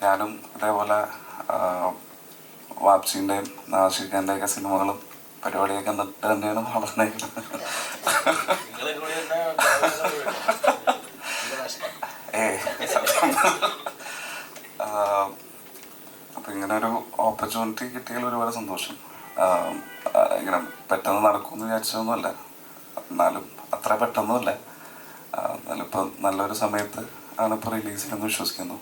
ഞാനും ഇതേപോലെ വാപ്സിൻ്റെയും നാഷിഖാൻ്റെയൊക്കെ സിനിമകളും പരിപാടിയൊക്കെ കണ്ടിട്ട് തന്നെയാണ് വളർന്നത്. അപ്പം ഇങ്ങനെ ഒരു ഓപ്പർച്യൂണിറ്റി കിട്ടിയതിൽ ഒരുപാട് സന്തോഷം. ഇങ്ങനെ പെട്ടെന്ന് നടക്കുമെന്ന് വിചാരിച്ചതൊന്നുമല്ല, എന്നാലും അത്ര പെട്ടെന്നുമല്ല. എന്നാലും ഇപ്പം നല്ലൊരു സമയത്ത് ആണ് ഇപ്പോൾ റിലീസ് ചെയ്യുമെന്ന് വിശ്വസിക്കുന്നു.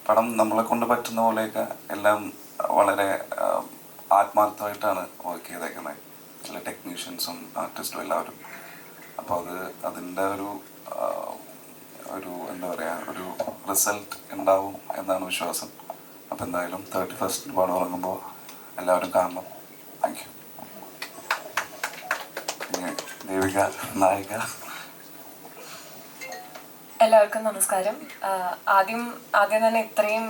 പടം നമ്മളെ കൊണ്ട് പറ്റുന്ന പോലെയൊക്കെ എല്ലാം വളരെ ആത്മാർത്ഥമായിട്ടാണ് വർക്ക് ചെയ്തേക്കുന്നത്, ചില ടെക്നീഷ്യൻസും ആർട്ടിസ്റ്റും എല്ലാവരും. അപ്പോൾ അതിൻ്റെ ഒരു എന്താ പറയുക, ഒരു റിസൾട്ട് ഉണ്ടാവും എന്നാണ് വിശ്വാസം. അപ്പോൾ എന്തായാലും 31st പടം ഇറങ്ങുമ്പോൾ എല്ലാവരും കാണണം. Thank you. ദേവിക നായിക. എല്ലാവർക്കും നമസ്കാരം. ആദ്യം തന്നെ ഇത്രയും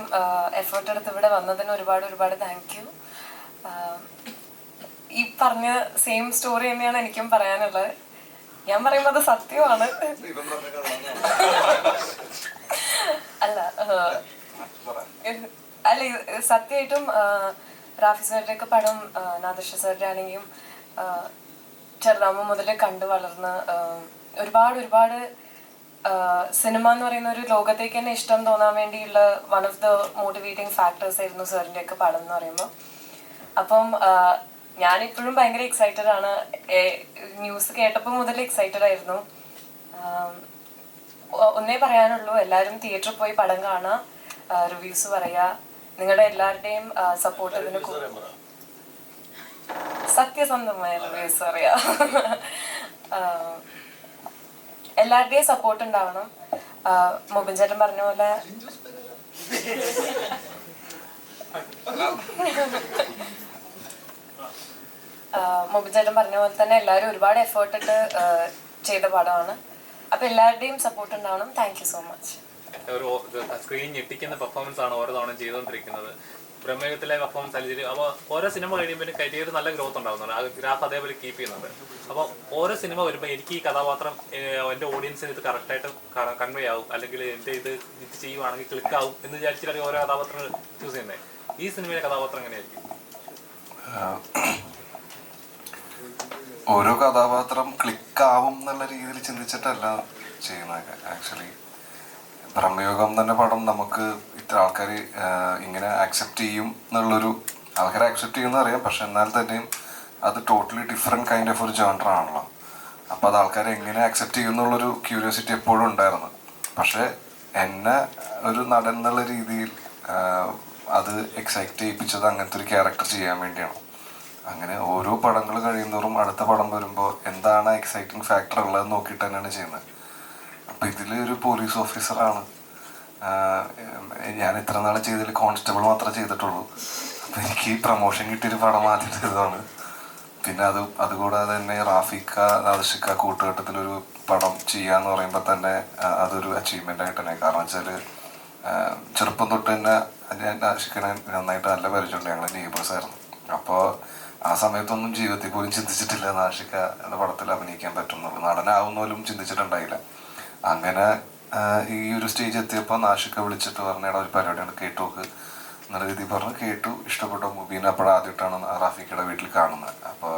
എഫേർട്ട് എടുത്ത് ഇവിടെ വന്നതിന് ഒരുപാട് താങ്ക് യു. ഈ പറഞ്ഞ സെയിം സ്റ്റോറി തന്നെയാണ് എനിക്കും പറയാനുള്ളത്. ഞാൻ പറയുമ്പോൾ അത് സത്യമാണ്. അല്ല സത്യമായിട്ടും റാഫി സാറിൻ്റെ ഒക്കെ പടം നാദിർഷ സാറിൻ്റെ ആണെങ്കിലും ചെറുതാകുമ്പോൾ മുതൽ കണ്ടു വളർന്ന് ഒരുപാട് സിനിമ എന്ന് പറയുന്ന ഒരു ലോകത്തേക്ക് തന്നെ ഇഷ്ടം തോന്നാൻ വേണ്ടിയുള്ള one of the motivating factors ആയിരുന്നു സാറിൻ്റെ ഒക്കെ പടം എന്ന് പറയുമ്പോൾ. അപ്പം ഞാനിപ്പോഴും ഭയങ്കര എക്സൈറ്റഡ് ആണ്. ന്യൂസ് കേട്ടപ്പോൾ മുതൽ എക്സൈറ്റഡ് ആയിരുന്നു. ഒന്നേ പറയാനുള്ളൂ, എല്ലാവരും തിയേറ്ററിൽ പോയി പടം കാണുക, റിവ്യൂസ് പറയുക. നിങ്ങളുടെ എല്ലാവരുടെയും സപ്പോർട്ട് ഇതിന് സത്യസന്ധമായ റിവ്യൂസ് പറയാ. എല്ലാവരുടെയും സപ്പോർട്ട് ഉണ്ടാവണം. മൊബിൻ ചേട്ടൻ പറഞ്ഞ പോലെ തന്നെ എല്ലാവരും ഒരുപാട് എഫേർട്ട് ഇട്ട് ചെയ്ത പടമാണ്. അപ്പൊ എല്ലാവരുടെയും സപ്പോർട്ട് ഉണ്ടാവണം. Thank you so much. ഒരു സ്ക്രീൻ ഞെട്ടിക്കുന്ന പെർഫോമൻസ് ആണ് ഓരോ തവണ ചെയ്തുകൊണ്ടിരിക്കുന്നത്. പ്രമേയത്തിലെ പെർഫോമൻസ് അല്ലെങ്കിൽ അപ്പോൾ ഓരോ സിനിമ കഴിയുമ്പോൾ കരിയർ നല്ല ഗ്രോത്ത് ഉണ്ടാകുന്നുണ്ട്. ആ ഗ്രാഫ് അതേപോലെ കീപ്പ് ചെയ്യുന്നുണ്ട്. അപ്പോൾ ഓരോ സിനിമ വരുമ്പോൾ എനിക്ക് ഈ കഥാപാത്രം എൻ്റെ ഓഡിയൻസിന് ഇത് കറക്റ്റായിട്ട് കൺവേ ആവും, അല്ലെങ്കിൽ എൻ്റെ ഇത് ചെയ്യുവാണെങ്കിൽ ക്ലിക്കാവും എന്ന് വിചാരിച്ചിട്ടാണ് ഓരോ കഥാപാത്രങ്ങൾ ചൂസ് ചെയ്യുന്നത്. ഈ സിനിമയിലെ കഥാപാത്രം എങ്ങനെയായിരിക്കും? ഓരോ കഥാപാത്രം ക്ലിക്കാവും എന്നുള്ള രീതിയിൽ ചിന്തിച്ചിട്ടല്ല ചെയ്യുന്നത്. ആക്ച്വലി പ്രമേയം തന്നെ പടം നമുക്ക് ഇത്ര ആൾക്കാർ ഇങ്ങനെ ആക്സെപ്റ്റ് ചെയ്യും എന്നുള്ളൊരു, ആൾക്കാരെ ആക്സെപ്റ്റ് ചെയ്യുമെന്ന് അറിയാം, പക്ഷെ എന്നാൽ തന്നെയും അത് ടോട്ടലി ഡിഫറെൻറ്റ് കൈൻഡ് ഓഫ് ഒരു ജോണറാണല്ലോ. അപ്പോൾ അത് ആൾക്കാരെ എങ്ങനെ ആക്സെപ്റ്റ് ചെയ്യും എന്നുള്ളൊരു ക്യൂരിയോസിറ്റി എപ്പോഴും ഉണ്ടായിരുന്നു. പക്ഷേ എന്നെ ഒരു നടൻ എന്നുള്ള രീതിയിൽ അത് എക്സൈറ്റ് ചെയ്യിപ്പിച്ചത് അങ്ങനത്തെ ഒരു ക്യാരക്ടർ ചെയ്യാൻ വേണ്ടിയാണ്. അങ്ങനെ ഓരോ പടങ്ങൾ കഴിയുന്നവരും അടുത്ത പടം വരുമ്പോൾ എന്താണ് എക്സൈറ്റിംഗ് ഫാക്ടർ ഉള്ളതെന്ന് നോക്കിയിട്ട് തന്നെയാണ് ചെയ്യുന്നത്. അപ്പം ഇതിൽ ഒരു പോലീസ് ഓഫീസറാണ് ഞാൻ ഇത്ര നാളെ ചെയ്തതിൽ കോൺസ്റ്റബിൾ മാത്രമേ ചെയ്തിട്ടുള്ളൂ. അപ്പം എനിക്ക് ഈ പ്രൊമോഷൻ കിട്ടിയൊരു പടം ആദ്യം ചെയ്തതാണ്. പിന്നെ അതുകൂടാതെ തന്നെ റാഫിക്ക നാദിർഷ കൂട്ടുകെട്ടത്തിലൊരു പടം ചെയ്യാന്ന് പറയുമ്പോൾ തന്നെ അതൊരു അച്ചീവ്മെൻ്റ് ആയിട്ട് തന്നെ. കാരണം വെച്ചാൽ ചെറുപ്പം തൊട്ട് തന്നെ നാദിർഷനെ നന്നായിട്ട് നല്ല പരിചയമുണ്ട്. ഞങ്ങൾ നെയ്ബേഴ്സ് ആയിരുന്നു. അപ്പോൾ ആ സമയത്തൊന്നും ജീവിതത്തിൽ പോലും ചിന്തിച്ചിട്ടില്ല നാദിർഷ എന്ന പടത്തിൽ അഭിനയിക്കാൻ പറ്റുന്നുള്ളൂ, നടനാവുന്ന പോലും ചിന്തിച്ചിട്ടുണ്ടായില്ല. അങ്ങനെ ഈ ഒരു സ്റ്റേജ് എത്തിയപ്പോൾ നാദിർഷ വിളിച്ചിട്ട് പറഞ്ഞാൽ ഒരു പരിപാടിയാണ്, കേട്ടു നോക്ക് എന്നുള്ള രീതിയിൽ പറഞ്ഞു. കേട്ടു, ഇഷ്ടപ്പെട്ട മൂവീനെ അപ്പോഴാദ്യമായിട്ടാണ് റാഫിക്കയുടെ വീട്ടിൽ കാണുന്നത്. അപ്പോൾ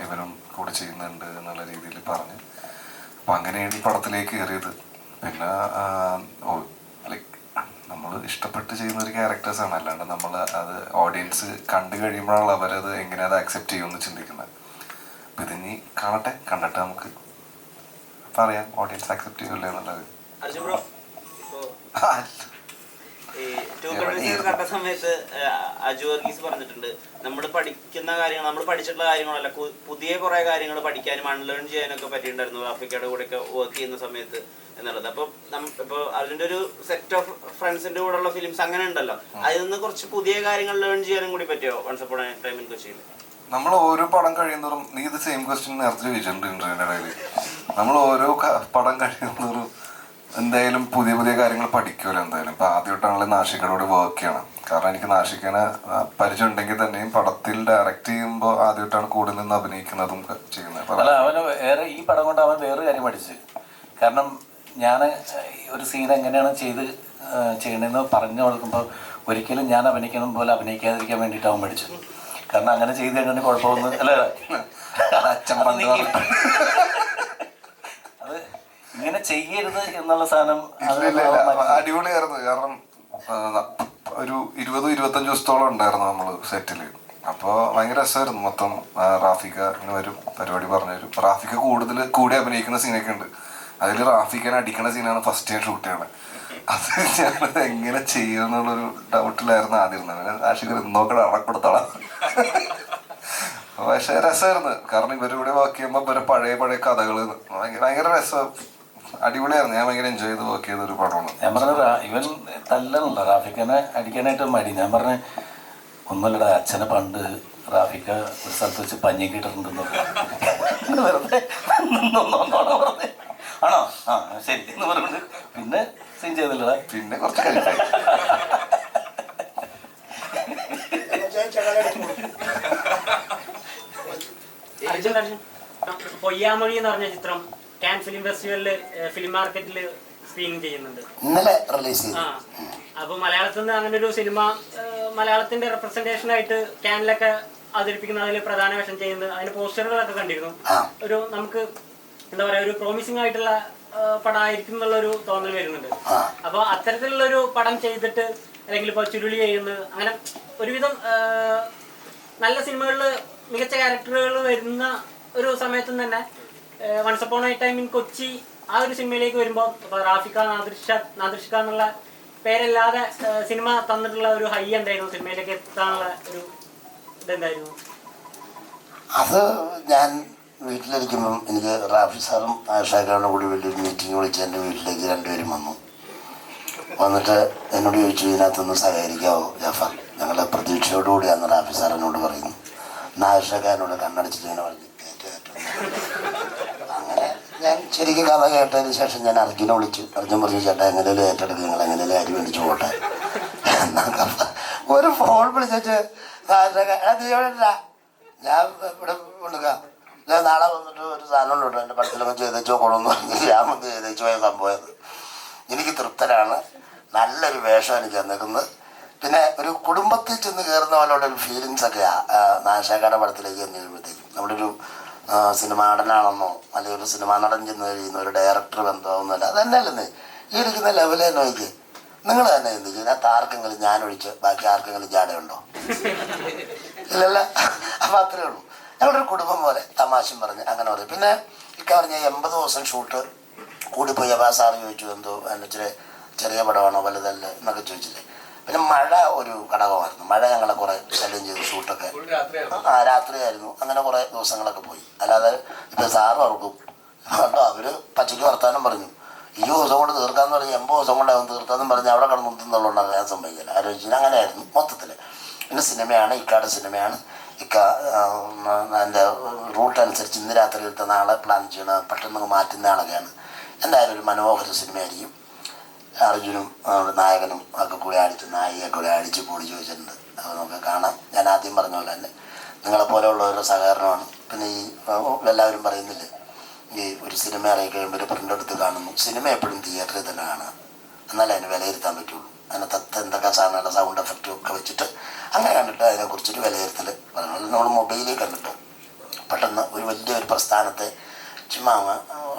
ഇവനും കൂടെ ചെയ്യുന്നുണ്ട് എന്നുള്ള രീതിയിൽ പറഞ്ഞ് അപ്പോൾ അങ്ങനെയാണ് ഈ പടത്തിലേക്ക് കയറിയത്. പിന്നെ ലൈക്ക് നമ്മൾ ഇഷ്ടപ്പെട്ട് ചെയ്യുന്ന ഒരു ക്യാരക്ടേഴ്സാണ്, അല്ലാണ്ട് നമ്മൾ അത് ഓഡിയൻസ് കണ്ടു കഴിയുമ്പോഴാണ് അവരത് എങ്ങനെ അത് ആക്സെപ്റ്റ് ചെയ്യുമെന്ന് ചിന്തിക്കുന്നത്. അപ്പം ഇതിനി കാണട്ടെ, കണ്ടിട്ട് നമുക്ക് പറയാം ഓഡിയൻസ് ആക്സെപ്റ്റ് ചെയ്യില്ലേ എന്നുള്ളത്. കണ്ട സമയത്ത് അജു വർഗീസ് പറഞ്ഞിട്ടുണ്ട്, നമ്മൾ പഠിക്കുന്ന കാര്യങ്ങൾ, നമ്മൾ പഠിച്ചിട്ടുള്ള കാര്യങ്ങളല്ല, പുതിയ കുറെ കാര്യങ്ങൾ പഠിക്കാനും അൺലേൺ ചെയ്യാനൊക്കെ പറ്റിയിട്ടുണ്ടായിരുന്നു റാഫിക്കയുടെ കൂടെയൊക്കെ വർക്ക് ചെയ്യുന്ന സമയത്ത് എന്നുള്ളത്. അപ്പോൾ ഇപ്പോൾ അതിൻ്റെ ഒരു സെറ്റ് ഓഫ് ഫ്രണ്ട്സിന്റെ കൂടെ ഉള്ള ഫിലിംസ് അങ്ങനെ ഉണ്ടല്ലോ, അതിൽ നിന്ന് കുറച്ച് പുതിയ കാര്യങ്ങൾ ലേൺ ചെയ്യാനും കൂടി പറ്റുമോ once upon a time in കൊച്ചിയിൽ? നമ്മൾ ഓരോ പടം കഴിയുന്നതും, നീ ഇത് സെയിം ക്വസ്റ്റ്യൻ നേരത്തെ ചോദിച്ചിട്ടുണ്ട് ഇന്റർവ്യൂവിൻ്റെ ഇടയിൽ, നമ്മൾ ഓരോ പടം കഴിയുന്നതും എന്തായാലും പുതിയ കാര്യങ്ങൾ പഠിക്കുമല്ലോ എന്തായാലും. ഇപ്പം ആദ്യമായിട്ടാണല്ലോ നാഷിക്കയോട് വർക്ക് ചെയ്യണം. കാരണം എനിക്ക് നാഷിക്കനെ പരിചയം ഉണ്ടെങ്കിൽ തന്നെയും പടത്തിൽ ഡയറക്റ്റ് ചെയ്യുമ്പോൾ ആദ്യമായിട്ടാണ് കൂടെ നിന്ന് അഭിനയിക്കുന്നതും ചെയ്യുന്നത്. അല്ല, അവന് ഈ പടം കൊണ്ട് അവൻ വേറൊരു കാര്യം പഠിച്ച്. കാരണം ഞാൻ ഒരു സീൻ എങ്ങനെയാണ് ചെയ്യണമെന്ന് പറഞ്ഞു കൊടുക്കുമ്പോൾ ഒരിക്കലും ഞാൻ അഭിനയിക്കണം പോലെ അഭിനയിക്കാതിരിക്കാൻ വേണ്ടിയിട്ട് അവൻ പഠിച്ചു. കാരണം അങ്ങനെ ചെയ്ത് കഴിഞ്ഞാൽ കുഴപ്പമൊന്നും അല്ലേ? അച്ഛൻ പണ്ട് പറഞ്ഞു. അത് ഇങ്ങനെ ചെയ്യരുത് എന്നുള്ള സാധനം അടിപൊളിയായിരുന്നു. കാരണം ഒരു 20-25 ദിവസത്തോളം ഉണ്ടായിരുന്നു നമ്മൾ സെറ്റിൽ. അപ്പോൾ ഭയങ്കര രസമായിരുന്നു. മൊത്തം റാഫിക്ക ഇങ്ങനെ വരും, പരിപാടി പറഞ്ഞു തരും. റാഫിക്ക കൂടി അഭിനയിക്കുന്ന സീനൊക്കെ ഉണ്ട്. അതിൽ റാഫിക്കനെ അടിക്കുന്ന സീനാണ് ഫസ്റ്റ് ഞാൻ ഷൂട്ട് ചെയ്യണത്. അത് ഞാനത് എങ്ങനെ ചെയ്യുമെന്നുള്ളൊരു ഡൗട്ടിലായിരുന്നു ആദ്യം. ആഷിഖർ നോക്കണ അടക്കൊടുത്തോളാം. പക്ഷേ രസമായിരുന്നു. കാരണം ഇവരിവിടെ വർക്ക് ചെയ്യുമ്പോൾ ഇവരെ പഴയ കഥകൾ ഭയങ്കര രസം, അടിപൊളിയായിരുന്നു. ഞാൻ ഭയങ്കര എൻജോയ് ചെയ്ത് വർക്ക് ചെയ്ത ഒരു പടമാണ്. ഞാൻ പറഞ്ഞ ഇവൻ തല്ലണല്ലോ റാഫിക്കനെ അടിക്കാനായിട്ട് മടി. ഞാൻ പറഞ്ഞ ഒന്നുമില്ലടാ, അച്ഛനെ പണ്ട് റാഫിക്ക ഒരു സ്ഥലത്ത് വെച്ച് പഞ്ഞിക്കിട്ടിട്ടുണ്ടെന്ന് വെറുതെ പറഞ്ഞേ. ആണോ? ആ ശരി എന്ന് പറഞ്ഞിട്ട് പിന്നെ സീൻ ചെയ്തില്ലടാ. പിന്നെ കുറച്ച് കളിപ്പായി. പൊയ്യാമൊഴി എന്ന് പറഞ്ഞ ചിത്രം കാൻ ഫിലിം ഫെസ്റ്റിവലില് ഫിലിം മാർക്കറ്റിൽ സ്ക്രീനിങ് ചെയ്യുന്നുണ്ട്. ഇന്നലെ റിലീസ് ചെയ്തു. അപ്പൊ മലയാളത്തിൽ നിന്ന് അങ്ങനെ ഒരു സിനിമ മലയാളത്തിന്റെ റെപ്രസെന്റേഷൻ ആയിട്ട് കാനിലൊക്കെ അവതരിപ്പിക്കുന്ന, അതിൽ പ്രധാന വേഷം ചെയ്യുന്നത്, അതിന്റെ പോസ്റ്ററുകളൊക്കെ കണ്ടിരുന്നു. ഒരു നമുക്ക് എന്താ പറയാ, ഒരു പ്രോമിസിംഗ് ആയിട്ടുള്ള പടമായിരിക്കും എന്നുള്ളൊരു തോന്നൽ വരുന്നുണ്ട്. അപ്പൊ അത്തരത്തിലുള്ള ഒരു പടം ചെയ്തിട്ട് അല്ലെങ്കിൽ ഇപ്പൊ ചുരുളി ചെയ്യുന്നത്, അങ്ങനെ ഒരുവിധം നല്ല സിനിമകളിൽ മികച്ച ക്യാരക്ടറുകൾ വരുന്ന ഒരു സമയത്തും തന്നെ once upon a time in Kochi ആ ഒരു സിനിമയിലേക്ക് വരുമ്പോൾ റാഫിക്ക നാദിർഷ എന്നുള്ള പേരല്ലാതെ സിനിമ തന്നിട്ടുള്ള ഒരു ഹൈ എന്തായിരുന്നു? സിനിമയിലേക്ക് എത്താനുള്ള ഒരു ഇതെന്തായിരുന്നു? അത് ഞാൻ വീട്ടിലിരിക്കുമ്പം എനിക്ക് റാഫി സാറും ആഷാഖാനും കൂടി വലിയൊരു മീറ്റിംഗ് വിളിച്ച് എൻ്റെ വീട്ടിലേക്ക് രണ്ടുപേരും വന്നിട്ട് എന്നോട് ചോദിച്ചു, ഇതിനകത്തൊന്ന് സഹകരിക്കാവോ ജാഫർ? ഞങ്ങൾ പ്രതീക്ഷയോടുകൂടിയാണ് റാഫി സാർ എന്നോട് പറയുന്നു. ആഷാഖാനോട് കണ്ണടച്ചിട്ട് ഇങ്ങനെ പറഞ്ഞു അങ്ങനെ ഞാൻ ശരിക്കും കഥ കേട്ടതിന് ശേഷം ഞാൻ അർജുനെ വിളിച്ചു. അർജുൻ പറഞ്ഞു, ചേട്ടാ എങ്ങനെയും ഏറ്റെടുക്കുക, നിങ്ങൾ എങ്ങനെയും അരി മേടിച്ചു പോട്ടെ. ഒരു ഫോൺ വിളിച്ചിട്ട് ഞാൻ ഇവിടെ കൊടുക്കാം, ഞാൻ നാളെ വന്നിട്ട് ഒരു സാധനം ഉണ്ടോ എൻ്റെ പടത്തിലൊക്കെ ചെയ്തേച്ചോ കൊള്ളെന്ന് പറഞ്ഞ് ഞാൻ വന്ന് ചെയ്തേച്ചു പോയ സംഭവം. എനിക്ക് തൃപ്തരാണ്. നല്ലൊരു വേഷം എനിക്ക് തന്നേക്കുന്നത്. പിന്നെ ഒരു കുടുംബത്തിൽ ചെന്ന് കയറുന്ന പോലുള്ളൊരു ഫീലിങ്സൊക്കെയാണ് നാശാക്കയുടെ പടത്തിലേക്ക് ചെന്ന് കഴിയുമ്പോഴത്തേക്കും. നമ്മുടെ ഒരു സിനിമാ നടനാണെന്നോ അല്ലെങ്കിൽ ഒരു സിനിമാ നടൻ ചെന്ന് കഴിയുന്ന ഒരു ഡയറക്ടർ ബന്ധമൊന്നുമല്ല. അതന്നെയല്ലെന്നേ ഈ ഇരിക്കുന്ന ലെവൽ തന്നെ നോക്കി നിങ്ങൾ തന്നെ എന്ത് ചെയ്യും? അതിനകത്ത് ആർക്കെങ്കിലും ഞാനൊഴിച്ച് ബാക്കി ആർക്കെങ്കിലും ജാടയുണ്ടോ? ഇല്ലല്ല. അപ്പം അത്രയേ ഉള്ളൂ. ഞങ്ങളുടെ ഒരു കുടുംബം പോലെ തമാശയും പറഞ്ഞ് അങ്ങനെ പറയും. പിന്നെ ഇക്ക പറഞ്ഞ 80 ദിവസം ഷൂട്ട് കൂടിപ്പോയി. അപ്പോൾ സാറ് ചോദിച്ചു, എന്തോ അതിൻ്റെ ചെറിയ പടമാണോ വലുതല്ല എന്നൊക്കെ ചോദിച്ചില്ലേ. പിന്നെ മഴ ഒരു ഘടകമായിരുന്നു. മഴ ഞങ്ങളെ കുറേ ശല്യം ചെയ്തു. ഷൂട്ടൊക്കെ രാത്രിയായിരുന്നു. അങ്ങനെ കുറേ ദിവസങ്ങളൊക്കെ പോയി. അല്ലാതെ ഇപ്പം സാറ് ഓർക്കും കേട്ടോ, അവർ പച്ചയ്ക്ക് വർത്താനം പറഞ്ഞു, 20 ദിവസം കൊണ്ട് തീർക്കാമെന്ന് പറഞ്ഞ് 80 ദിവസം കൊണ്ടാവും തീർക്കാമെന്ന് പറഞ്ഞ് അവിടെ കിടന്ന് മുത്തുന്നുള്ളതുകൊണ്ട് ഞാൻ സംഭവിക്കില്ല. ആലോചിച്ചില്ല. അങ്ങനെയായിരുന്നു മൊത്തത്തിൽ. പിന്നെ സിനിമയാണ്, ഇക്കയുടെ സിനിമയാണ്. ഇക്ക എൻ്റെ റൂട്ട് അനുസരിച്ച് ഇന്ന് രാത്രി എടുത്ത നാളെ പ്ലാൻ ചെയ്യണ പെട്ടെന്ന് മാറ്റുന്ന ആളൊക്കെയാണ്. എന്തായാലും ഒരു മനോഹര സിനിമയായിരിക്കും. അർജുനും നായകനും ഒക്കെ കൂടി നായികയൊക്കെ കൂടി അടിച്ച് പൊടി ചോദിച്ചിട്ടുണ്ട്. അപ്പോൾ നമുക്ക് കാണാം. ഞാൻ ആദ്യം പറഞ്ഞ പോലെ തന്നെ നിങ്ങളെപ്പോലെയുള്ളവരുടെ സഹകരണമാണ്. പിന്നെ ഈ എല്ലാവരും പറയുന്നില്ലേ, ഈ ഒരു സിനിമ ഇറങ്ങി കഴിയുമ്പോൾ ഒരു പ്രിൻ്റ് എടുത്ത് കാണുന്നു. സിനിമ എപ്പോഴും തിയേറ്ററിൽ തന്നെ കാണുക, എന്നാലേ അതിന് വിലയിരുത്താൻ പറ്റുള്ളൂ. അതിനകത്ത് എന്തൊക്കെ സാധനമുള്ള സൗണ്ട് എഫക്റ്റും ഒക്കെ വെച്ചിട്ട് അങ്ങനെ കണ്ടിട്ട് അതിനെക്കുറിച്ചൊരു വിലയിരുത്തൽ പറയണം. നമ്മൾ മൊബൈലിൽ കണ്ടിട്ട് പെട്ടെന്ന് ഒരു വലിയൊരു പ്രസ്ഥാനത്തെ ചുമ്മാ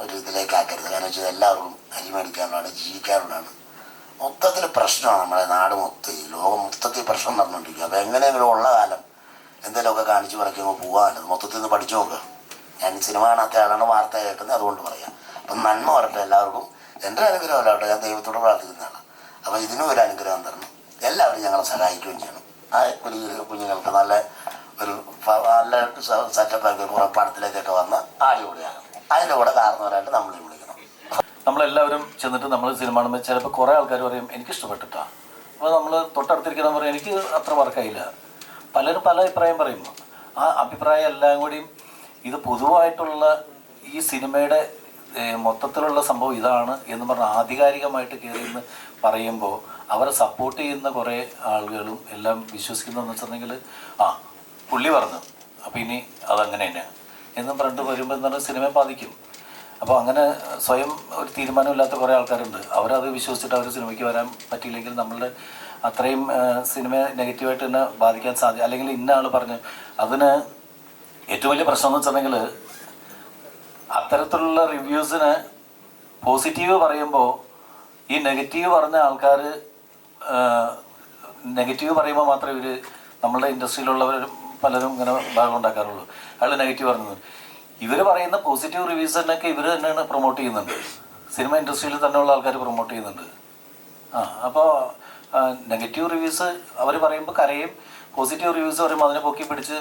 ഒരു ഇതിലേക്ക് ആക്കരുത്. കാരണം വെച്ചാൽ എല്ലാവർക്കും അരി മേടിക്കാനുള്ളതാണ്, ജീവിക്കാനുള്ളതാണ്. മൊത്തത്തിൽ പ്രശ്നമാണ് നമ്മുടെ നാട് മൊത്തം, ഈ ലോകം മൊത്തത്തിൽ പ്രശ്നം നടന്നുകൊണ്ടിരിക്കുക. അപ്പോൾ എങ്ങനെയെങ്കിലും ഉള്ള കാലം എന്തെങ്കിലുമൊക്കെ കാണിച്ച് പറയുമ്പോൾ പോകാനത് മൊത്തത്തിൽ നിന്ന് പഠിച്ചു നോക്കുക. ഞാൻ സിനിമ കാണാത്ത ആളാണ്, വാർത്ത കേൾക്കുന്നത്, അതുകൊണ്ട് പറയാം. അപ്പം നന്മ വരട്ടെ എല്ലാവർക്കും. എൻ്റെ അനുഗ്രഹമല്ല കേട്ടോ, ഞാൻ ദൈവത്തോട് പ്രാർത്ഥിക്കുന്നതാണ്. അപ്പോൾ ഇതിനും ഒരു അനുഗ്രഹം തരണം. എല്ലാവരും ഞങ്ങളെ സഹായിക്കുകയും ചെയ്യണം. ആ കുഞ്ഞുങ്ങൾക്ക് നല്ല ഒരു നല്ല സെറ്റപ്പാക്കി കുറേ പടത്തിലേക്കൊക്കെ വന്ന് അടിപൊളിയാകണം. അതിൻ്റെ കൂടെ കാരണവരായിട്ട് നമ്മൾ വിളിക്കണം. നമ്മളെല്ലാവരും ചെന്നിട്ട് നമ്മൾ സിനിമ കാണുമ്പോൾ ചിലപ്പോൾ കുറേ ആൾക്കാർ പറയും എനിക്കിഷ്ടപ്പെട്ടിട്ടാണ്. അപ്പോൾ നമ്മൾ തൊട്ടടുത്തിരിക്കണം പറയും എനിക്ക് അത്ര വർക്കായില്ല. പലരും പല അഭിപ്രായം പറയും. ആ അഭിപ്രായം എല്ലാം കൂടിയും ഇത് പൊതുവായിട്ടുള്ള ഈ സിനിമയുടെ മൊത്തത്തിലുള്ള സംഭവം ഇതാണ് എന്ന് പറഞ്ഞ് ആധികാരികമായിട്ട് കയറി എന്ന് പറയുമ്പോൾ അവരെ സപ്പോർട്ട് ചെയ്യുന്ന കുറേ ആളുകളും എല്ലാം വിശ്വസിക്കുന്നതെന്ന് വെച്ചിട്ടുണ്ടെങ്കിൽ പുള്ളി പറഞ്ഞു അപ്പോൾ ഇനി അതങ്ങനെ തന്നെയാണ് എന്നും പറഞ്ഞിട്ട് വരുമ്പോൾ എന്ന് പറഞ്ഞാൽ സിനിമയെ ബാധിക്കും. അപ്പോൾ അങ്ങനെ സ്വയം ഒരു തീരുമാനമില്ലാത്ത കുറേ ആൾക്കാരുണ്ട്. അവരത് വിശ്വസിച്ചിട്ട് അവർ സിനിമയ്ക്ക് വരാൻ പറ്റിയില്ലെങ്കിൽ നമ്മളുടെ അത്രയും സിനിമയെ നെഗറ്റീവായിട്ട് തന്നെ ബാധിക്കാൻ സാധ്യത, അല്ലെങ്കിൽ ഇന്ന ആൾ പറഞ്ഞു. അതിന് ഏറ്റവും വലിയ പ്രശ്നം എന്ന് വെച്ചിട്ടുണ്ടെങ്കിൽ അത്തരത്തിലുള്ള റിവ്യൂസിന് പോസിറ്റീവ് പറയുമ്പോൾ ഈ നെഗറ്റീവ് പറഞ്ഞ ആൾക്കാർ നെഗറ്റീവ് പറയുമ്പോൾ മാത്രമേ ഇവർ നമ്മളുടെ ഇൻഡസ്ട്രിയിലുള്ളവരും പലരും ഇങ്ങനെ ഭാഗം ഉണ്ടാക്കാറുള്ളൂ. അയാൾ നെഗറ്റീവ് പറഞ്ഞത്, ഇവർ പറയുന്ന പോസിറ്റീവ് റിവ്യൂസിനൊക്കെ ഇവർ തന്നെയാണ് പ്രൊമോട്ട് ചെയ്യുന്നുണ്ട്. സിനിമ ഇൻഡസ്ട്രിയിൽ തന്നെയുള്ള ആൾക്കാർ പ്രൊമോട്ട് ചെയ്യുന്നുണ്ട്. അപ്പോൾ നെഗറ്റീവ് റിവ്യൂസ് അവർ പറയുമ്പോൾ കരയും, പോസിറ്റീവ് റിവ്യൂസ് പറയുമ്പോൾ അതിനെ പൊക്കി പിടിച്ച്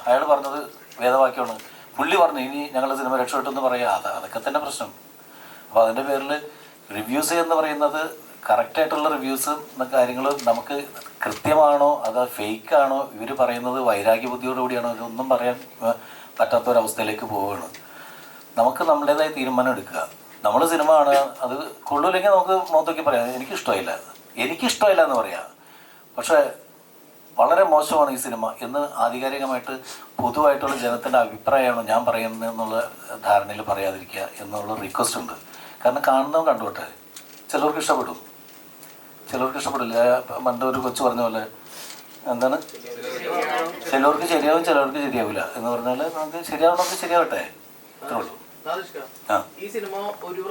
അയാൾ പറഞ്ഞത് വേദവാക്യമാണ്, പുള്ളി പറഞ്ഞു ഇനി ഞങ്ങൾ സിനിമ രക്ഷപ്പെട്ടെന്ന് പറയാം. അതൊക്കെ തന്നെ പ്രശ്നം. അപ്പോൾ അതിൻ്റെ പേരിൽ റിവ്യൂസ് എന്ന് പറയുന്നത് കറക്റ്റായിട്ടുള്ള റിവ്യൂസ് എന്ന കാര്യങ്ങൾ നമുക്ക് കൃത്യമാണോ അതോ ഫേക്കാണോ, ഇവർ പറയുന്നത് വൈരാഗ്യ ബുദ്ധിയോടുകൂടിയാണോ, ഇതൊന്നും പറയാൻ പറ്റാത്തൊരവസ്ഥയിലേക്ക് പോവുകയാണ്. നമുക്ക് നമ്മുടേതായ തീരുമാനം എടുക്കുക. നമ്മൾ സിനിമ കാണുക, അത് കൊള്ളൂല്ലെങ്കിൽ നമുക്ക് മുഖത്തൊക്കെ പറയാം എനിക്കിഷ്ടമില്ല എന്ന് പറയാം. പക്ഷേ വളരെ മോശമാണ് ഈ സിനിമ എന്ന് ആധികാരികമായിട്ട് പൊതുവായിട്ടുള്ള ജനത്തിൻ്റെ അഭിപ്രായമാണ് ഞാൻ പറയുന്നത് എന്നുള്ള ധാരണയിൽ പറയാതിരിക്കുക എന്നുള്ള റിക്വസ്റ്റ് ഉണ്ട്. കാരണം കാണുന്നവൻ കണ്ടോട്ടെ, ചിലർക്ക് ഇഷ്ടപ്പെടും, ചിലർക്ക് ഇഷ്ടപ്പെടില്ല. പണ്ട് ഒരു കൊച്ചു പറഞ്ഞ പോലെ എന്താണ്, ചിലർക്ക് ശരിയാവും ചിലർക്ക് ശരിയാവില്ല എന്ന് പറഞ്ഞാൽ നമുക്ക് ശരിയാവണമെങ്കിൽ ശരിയാവട്ടെ, അത്രേ ഉള്ളൂ. ഈ സിനിമ ഒരു